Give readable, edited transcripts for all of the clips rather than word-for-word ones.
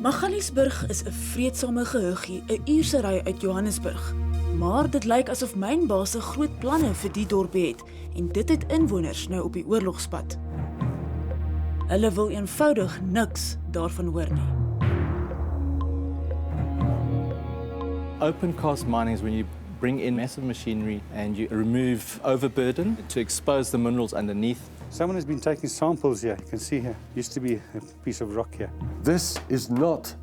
Magaliesberg is 'n vreedsame gehuggie, 'n uurse ry uit Johannesburg. Maar dit lyk asof mynbase groot planne vir die dorpie het en dit het inwoners nou op die oorlogspad. Hulle wil eenvoudig niks daarvan hoor nie. Open cast mining is when you bring in massive machinery and you remove overburden to expose the minerals underneath. Someone has been taking samples here. You can see here, used to be a piece of rock here. This is not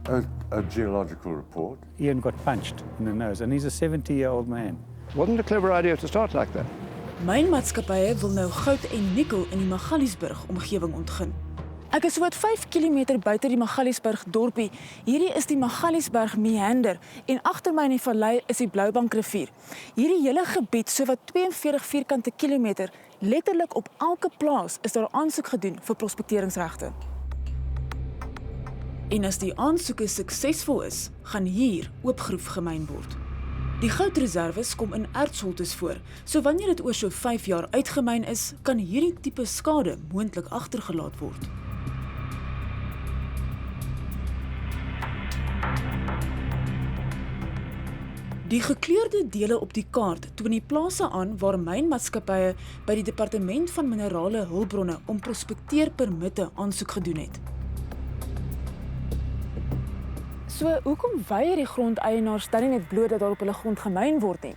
a geological report. Ian got punched in the nose and he's a 70-year-old man. Wasn't a clever idea to start like that. Mynmaatskappye wil nou goud en nikkel in die Magaliesberg omgewing ontgin. Ek is so wat 5 km buite die Magaliesberg dorpie. Hierdie is die Magaliesberg Meander en agter my in die vallei is die Blaauwbank rivier. Hierdie hele gebied, so wat 42 vierkante kilometer, letterlik op elke plaas is daar aansoek gedoen vir prospekteringsregte. En as die aansoeke suksesvol is, gaan hier oopgroef gemyn word. Die goudreserwes kom in ertsholtes voor, so wanneer dit oor so 5 jaar uitgemyn is, kan hierdie tipe skade moontlik agtergelaat word. Die gekleurde dele op die kaart toon die plase aan waar mynmaatskappye by die Departement van Minerale Hulpbronne om prospekteerpermitte aansoek gedoen het. So, hoekom weier die grondeienaars dan nie net bloot dat daar op hulle grond gemyn word nie?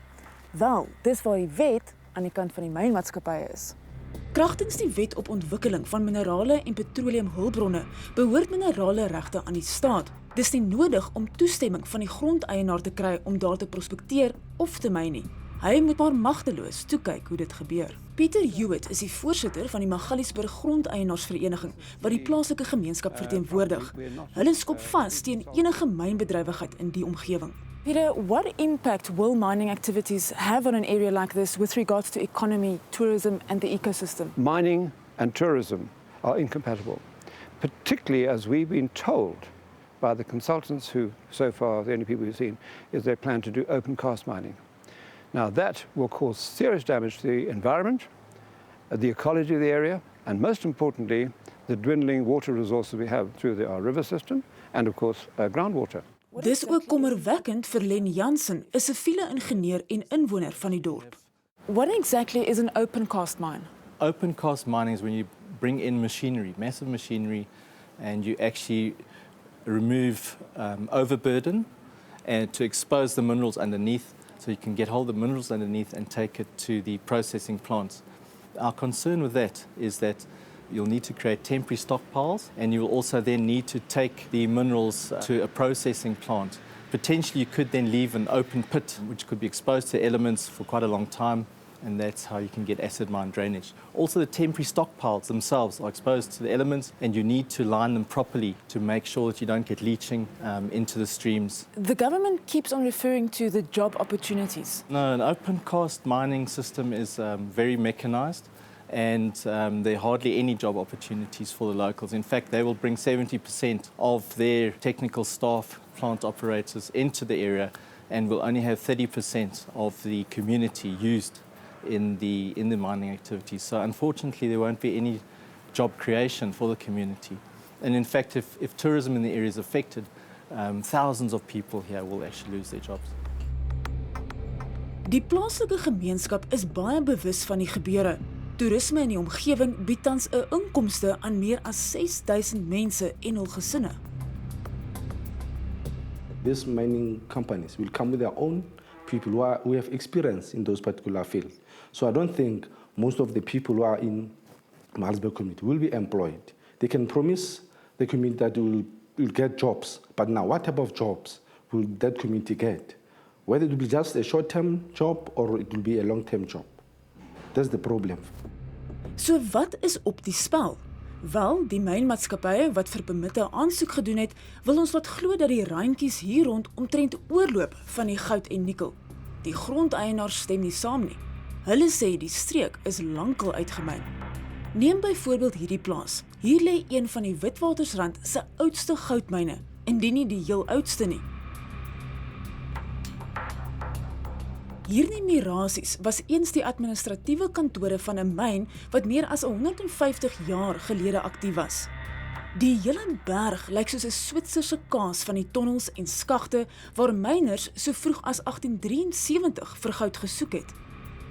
Wel, dis waar die wet aan die kant van die mynmaatskappye is. Kragtens die wet op ontwikkeling van minerale en petroleumhulpbronne behoort minerale regte aan die staat. Dis nie nodig om toestemming van die grondeienaar te kry om daar te prospekteer of te myn nie. Hy moet maar magteloos toekyk hoe dit gebeur. Hewitt is die voorsitter van die Magaliesberg Grondeienaarsvereniging wat die plaaslike gemeenskap verteenwoordig. Hulle skop vas teen enige mynbedrywigheid in die omgewing. Peter, what impact will mining activities have on an area like this with regards to economy, tourism and the ecosystem? Mining and tourism are incompatible, particularly as we've been told by the consultants who, so far, the only people we've seen, is they plan to do open cast mining. Now that will cause serious damage to the environment, the ecology of the area, and most importantly, the dwindling water resources we have through our river system and of course groundwater. Dis ook kommerwekkend vir Len Jansen, 'n siviele ingenieur en inwoner van die dorp. What exactly is an open cast mine? Open cast mining is when you bring in machinery, massive machinery, and you actually remove overburden and to expose the minerals underneath, so you can get hold of the minerals underneath and take it to the processing plants. Our concern with that is that you'll need to create temporary stockpiles, and you will also then need to take the minerals to a processing plant. Potentially you could then leave an open pit which could be exposed to elements for quite a long time, and that's how you can get acid mine drainage. Also, the temporary stockpiles themselves are exposed to the elements, and you need to line them properly to make sure that you don't get leaching into the streams. The government keeps on referring to the job opportunities. No, an open cast mining system is very mechanized, and there are hardly any job opportunities for the locals. In fact, they will bring 70% of their technical staff, plant operators into the area, and will only have 30% of the community used in the mining activities. So unfortunately there won't be any job creation for the community. And in fact, if tourism in the area is affected, thousands of people here will actually lose their jobs. Die plaaslike gemeenskap is baie bewus van die gebeure. Toerisme in die omgewing bied tans 'n inkomste aan meer as 6000 mense en hul gesinne. These mining companies will come with their own people who have experience in those particular fields. So I don't think most of the people who are in Magaliesberg community will be employed. They can promise the community that will get jobs, but now what type of jobs will that community get? Whether it will be just a short-term job or it will be a long-term job. That's the problem. So wat is op die spel? Wel, die mynmaatskappye wat vir permitte aansoek gedoen het, wil ons laat glo dat die randjies hier rond omtrent oorloop van die goud en nikkel. Die grondeienaars stem nie saam nie. Hulle sê die streek is lankal uitgemyn. Neem byvoorbeeld hierdie plaas. Hier lê een van die Witwatersrand se oudste goudmyne, indien nie die heel oudste nie. Hierdie mirasies was eens die administratiewe kantore van 'n myn wat meer as 150 jaar gelede aktief was. Die hele berg lyk soos 'n Switserse kaas van die tonnels en skagte waar myners so vroeg as 1873 vir goud gesoek het.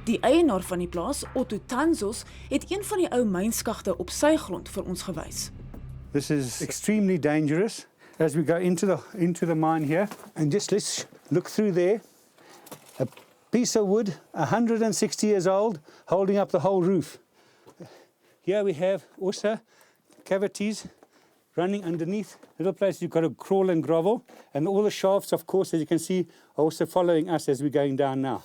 Die eienaar van die plaas, Otto Tanczos, het een van die ou mynskagte op sy grond vir ons gewys. This is extremely dangerous as we go into the mine here. And just let's look through there. A piece of wood, 160 years old, holding up the whole roof. Here we have also cavities running underneath, little places you've got to crawl and grovel. And all the shafts, of course, as you can see, are also following us as we're going down now.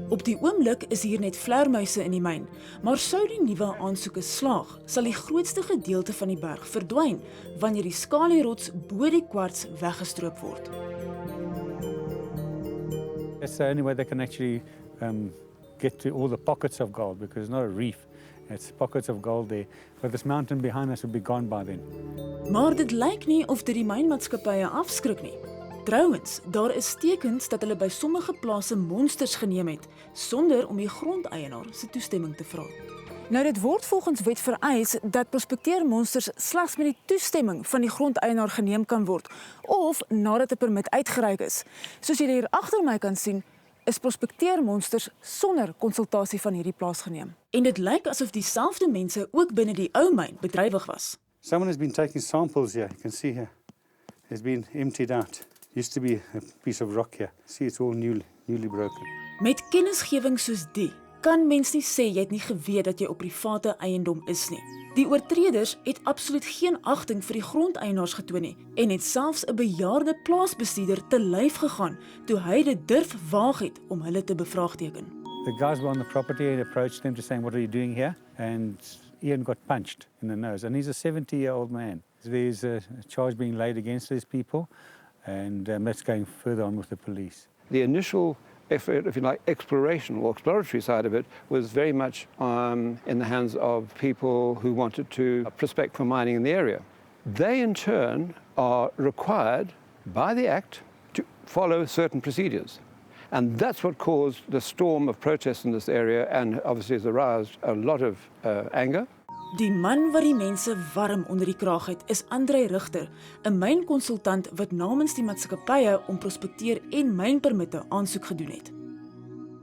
Op die oomblik is hier net vleermuise in die myn, maar sou die nuwe aansoeke slaag, sal die grootste gedeelte van die berg verdwyn wanneer die skalierots bo die kwarts weggestroop word. That's the only way they can actually get to all the pockets of gold, because it's not a reef. It's pockets of gold there. But this mountain behind us will be gone by then. Maar dit lyk nie of dit die mynmaatskappye afskrik nie. Trouwens, daar is tekens dat hulle by sommige plase monsters geneem het, sonder om die grondeienaar se toestemming te vra. Nou dit word volgens wet vereis dat prospekteermonsters slegs met die toestemming van die grondeienaar geneem kan word, of nadat 'n permit uitgereik is. Soos julle hier agter my kan sien, is prospekteermonsters sonder konsultasie van hierdie plaas geneem. En dit lyk asof dieselfde mense ook binne die ou myn bedrywig was. Someone has been taking samples here. You can see here. It's been emptied out. Used to be a piece of rock here. See, it's all newly broken. Met kennisgewing soos die, kan mens nie sê jy het nie geweet dat jy op private eiendom is nie. Die oortreders het absoluut geen agting vir die grondeienaars getoon nie en het selfs 'n bejaarde plaasbestuurder te lyf gegaan toe hy dit durf waag het om hulle te bevraagteken. The guys were on the property and approached them to saying, "What are you doing here?" And Ian got punched in the nose. And he's a 70-year-old man. There's a charge being laid against these people, and that's going further on with the police. The initial effort, if you like, exploration or exploratory side of it was very much in the hands of people who wanted to prospect for mining in the area. They in turn are required by the Act to follow certain procedures. And that's what caused the storm of protests in this area and obviously has aroused a lot of anger. Die man wat die mense warm onder die kraag het, is Andrei Richter, 'n mynkonsultant wat namens die maatskappye om prospekteer en mynpermitte aansoek gedoen het.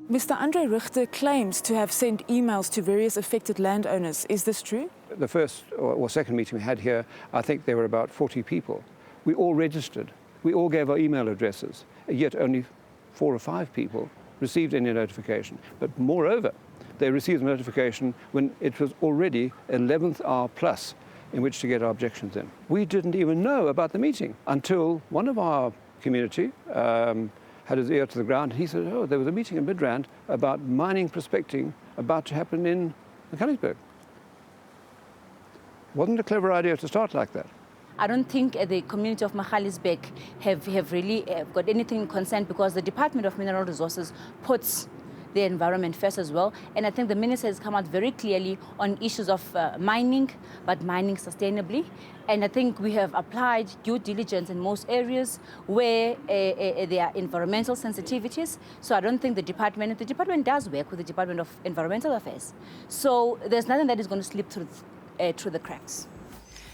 Mr. Andrei Richter claims to have sent emails to various affected landowners. Is this true? The first or second meeting we had here, I think there were about 40 people. We all registered. We all gave our email addresses, yet only 4 or 5 people received any notification. But moreover, they received a notification when it was already 11th hour plus in which to get our objections in. We didn't even know about the meeting until one of our community had his ear to the ground. He said, "Oh, there was a meeting in Midrand about mining prospecting about to happen in Magaliesberg." Wasn't a clever idea to start like that. I don't think the community of Magaliesberg have really got anything concerned because the Department of Mineral Resources puts the environment first as well. And I think the minister has come out very clearly on issues of mining, but mining sustainably. And I think we have applied due diligence in most areas where there are environmental sensitivities. So I don't think the department does work with the Department of Environmental Affairs. So there's nothing that is going to slip through the cracks.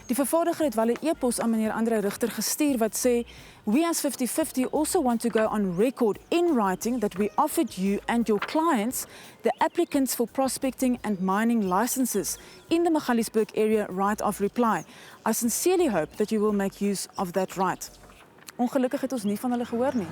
Die vervaardiger het wel 'n e-pos aan meneer Andrei Richter gestuur wat sê, "We as 50/50 also want to go on record in writing that we offered you and your clients, the applicants for prospecting and mining licenses in the Magaliesberg area right of reply. I sincerely hope that you will make use of that right." Ongelukkig het ons nie van hulle gehoor nie.